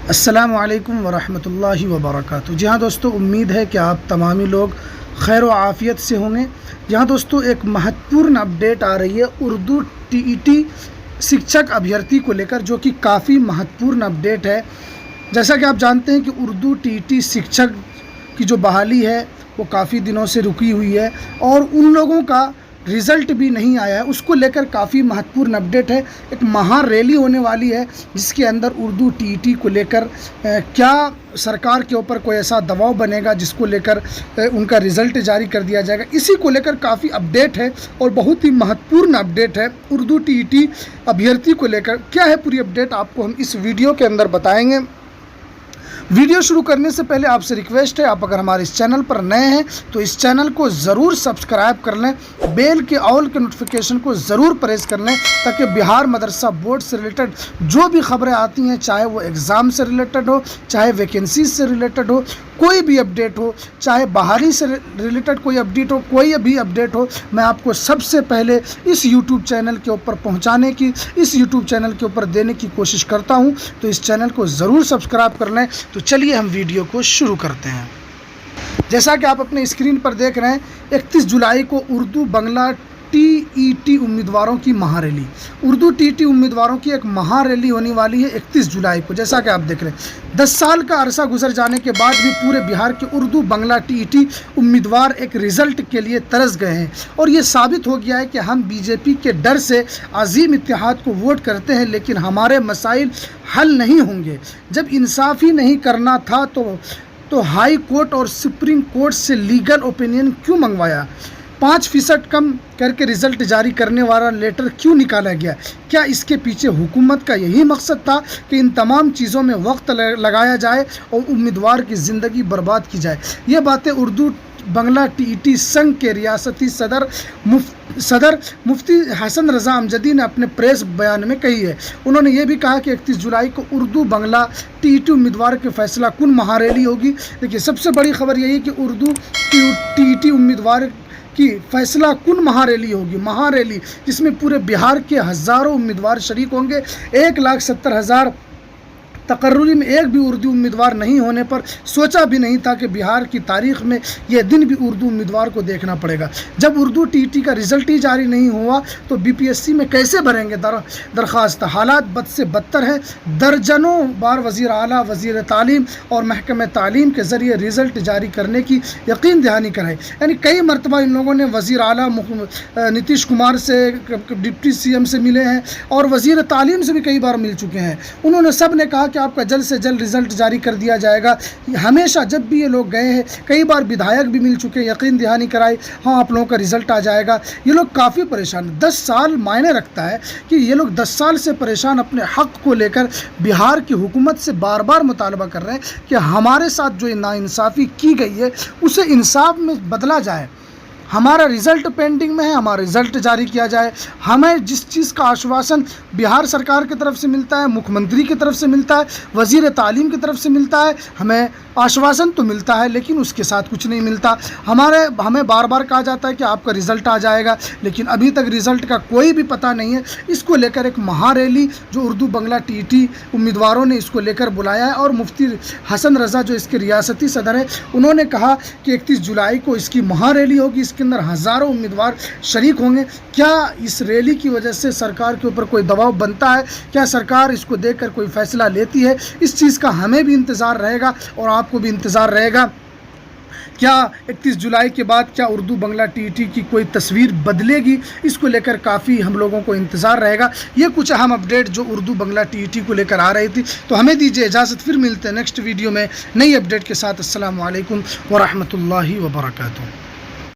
السلام علیکم ورحمۃ اللہ وبرکاتہ۔ جی ہاں دوستو، امید ہے کہ آپ تمامی لوگ خیر و عافیت سے ہوں گے۔ جہاں دوستو ایک مہتوپورن اپڈیٹ آ رہی ہے اردو TET شکشک ابھیارتھی کو لے کر، جو کہ کافی مہتوپورن اپڈیٹ ہے۔ جیسا کہ آپ جانتے ہیں کہ اردو TET شکشک کی جو بحالی ہے وہ کافی دنوں سے رکی ہوئی ہے اور ان لوگوں کا رزلٹ بھی نہیں آیا ہے، اس کو لے کر کافی مہتوپورن اپڈیٹ ہے۔ ایک مہا ریلی ہونے والی ہے جس کے اندر اردو TET کو لے کر کیا سرکار کے اوپر کوئی ایسا دباؤ بنے گا جس کو لے کر ان کا رزلٹ جاری کر دیا جائے گا، اسی کو لے کر کافی اپڈیٹ ہے اور بہت ہی مہتوپورن اپڈیٹ ہے اردو TET ابھیارتھی کو لے کر۔ کیا ہے پوری اپڈیٹ، آپ کو ہم اس ویڈیو کے اندر بتائیں گے۔ ویڈیو شروع کرنے سے پہلے آپ سے ریکویسٹ ہے، آپ اگر ہمارے اس چینل پر نئے ہیں تو اس چینل کو ضرور سبسکرائب کر لیں، بیل کے آل کے نوٹیفیکیشن کو ضرور پریس کر لیں تاکہ بہار مدرسہ بورڈ سے ریلیٹڈ جو بھی خبریں آتی ہیں، چاہے وہ ایگزام سے ریلیٹڈ ہو، چاہے ویکنسیز سے ریلیٹڈ ہو، کوئی بھی اپڈیٹ ہو، چاہے بہاری سے ریلیٹڈ کوئی اپڈیٹ ہو، کوئی بھی اپڈیٹ ہو، میں آپ کو سب سے پہلے اس یوٹیوب چینل کے اوپر پہنچانے کی، اس یوٹیوب چینل کے اوپر دینے کی کوشش کرتا ہوں، تو اس چینل کو ضرور سبسکرائب کر لیں۔ تو چلیے ہم ویڈیو کو شروع کرتے ہیں۔ جیسا کہ آپ اپنے اسکرین پر دیکھ رہے ہیں، 31 جولائی کو اردو بنگلہ TET امیدواروں کی مہا ریلی، اردو TET امیدواروں کی ایک مہا ریلی ہونے والی ہے 31 جولائی کو۔ جیسا کہ آپ دیکھ رہے ہیں، 10 سال کا عرصہ گزر جانے کے بعد بھی پورے بہار کے اردو بنگلہ TET امیدوار ایک رزلٹ کے لیے ترس گئے ہیں اور یہ ثابت ہو گیا ہے کہ ہم BJP کے ڈر سے عظیم اتحاد کو ووٹ کرتے ہیں لیکن ہمارے مسائل حل نہیں ہوں گے۔ جب انصاف ہی نہیں کرنا تھا تو ہائی کورٹ اور سپریم کورٹ سے لیگل اوپینین کیوں منگوایا؟ 5% کم کر کے رزلٹ جاری کرنے والا لیٹر کیوں نکالا گیا؟ کیا اس کے پیچھے حکومت کا یہی مقصد تھا کہ ان تمام چیزوں میں وقت لگایا جائے اور امیدوار کی زندگی برباد کی جائے؟ یہ باتیں اردو بنگلہ TET سنگھ کے ریاستی صدر مفتی حسن رضا امجدی نے اپنے پریس بیان میں کہی ہے۔ انہوں نے یہ بھی کہا کہ 31 جولائی کو اردو بنگلہ TET امیدوار کے فیصلہ کن مہا ریلی ہوگی۔ دیکھیے، سب سے بڑی خبر یہی کہ اردو TET امیدوار کی فیصلہ کن مہا ریلی ہوگی، مہا ریلی جس میں پورے بہار کے ہزاروں امیدوار شریک ہوں گے۔ 1,70,000 تقرری میں ایک بھی اردو امیدوار نہیں ہونے پر سوچا بھی نہیں تھا کہ بہار کی تاریخ میں یہ دن بھی اردو امیدوار کو دیکھنا پڑے گا۔ جب اردو TET کا رزلٹ ہی جاری نہیں ہوا تو BPSC میں کیسے بھریں گے درخواست؟ حالات بد سے بدتر ہیں۔ درجنوں بار وزیر اعلیٰ، وزیر تعلیم اور محکمہ تعلیم کے ذریعے رزلٹ جاری کرنے کی یقین دہانی کرائی، یعنی کئی مرتبہ ان لوگوں نے وزیر اعلیٰ نتیش کمار سے، ڈپٹی CM سے ملے ہیں اور وزیر تعلیم سے بھی کئی بار مل چکے ہیں۔ انہوں نے سب نے کہا کہ آپ کا جلد سے جلد رزلٹ جاری کر دیا جائے گا۔ ہمیشہ جب بھی یہ لوگ گئے ہیں، کئی بار ودھایک بھی مل چکے ہیں، یقین دہانی کرائی، ہاں آپ لوگوں کا رزلٹ آ جائے گا۔ یہ لوگ کافی پریشان ہیں، 10 سال معنی رکھتا ہے کہ یہ لوگ 10 سال سے پریشان اپنے حق کو لے کر بہار کی حکومت سے بار بار مطالبہ کر رہے ہیں کہ ہمارے ساتھ جو ناانصافی کی گئی ہے اسے انصاف میں بدلا جائے۔ ہمارا رزلٹ پینڈنگ میں ہے، ہمارا رزلٹ جاری کیا جائے۔ ہمیں جس چیز کا آشواسن بہار سرکار کی طرف سے ملتا ہے، مکھ منتری کی طرف سے ملتا ہے، وزیر تعلیم کی طرف سے ملتا ہے، ہمیں آشواسن تو ملتا ہے لیکن اس کے ساتھ کچھ نہیں ملتا۔ ہمیں بار بار کہا جاتا ہے کہ آپ کا رزلٹ آ جائے گا لیکن ابھی تک رزلٹ کا کوئی بھی پتہ نہیں ہے۔ اس کو لے کر ایک مہا ریلی جو اردو بنگلہ TET امیدواروں نے اس کو لے کر بلایا ہے اور مفتی حسن رضا جو اس کے ریاستی صدر ہیں، انہوں نے کہا کہ 31 جولائی کو اس کی مہا ریلی ہوگی، اس کے اندر ہزاروں امیدوار شریک ہوں گے۔ کیا اس ریلی کی وجہ سے سرکار کے اوپر کوئی دباؤ بنتا ہے؟ کیا سرکار اس کو دیکھ کر کوئی فیصلہ لیتی ہے؟ اس چیز کا ہمیں بھی انتظار رہے گا اور آپ کو بھی انتظار رہے گا۔ کیا 31 جولائی کے بعد کیا اردو بنگلہ TET کی کوئی تصویر بدلے گی؟ اس کو لے کر کافی ہم لوگوں کو انتظار رہے گا۔ یہ کچھ اہم اپڈیٹ جو اردو بنگلہ TET کو لے کر آ رہی تھی، تو ہمیں دیجیے اجازت، پھر ملتے ہیں نیکسٹ ویڈیو میں نئی اپڈیٹ کے ساتھ۔ السلام علیکم ورحمۃ اللہ وبرکاتہ۔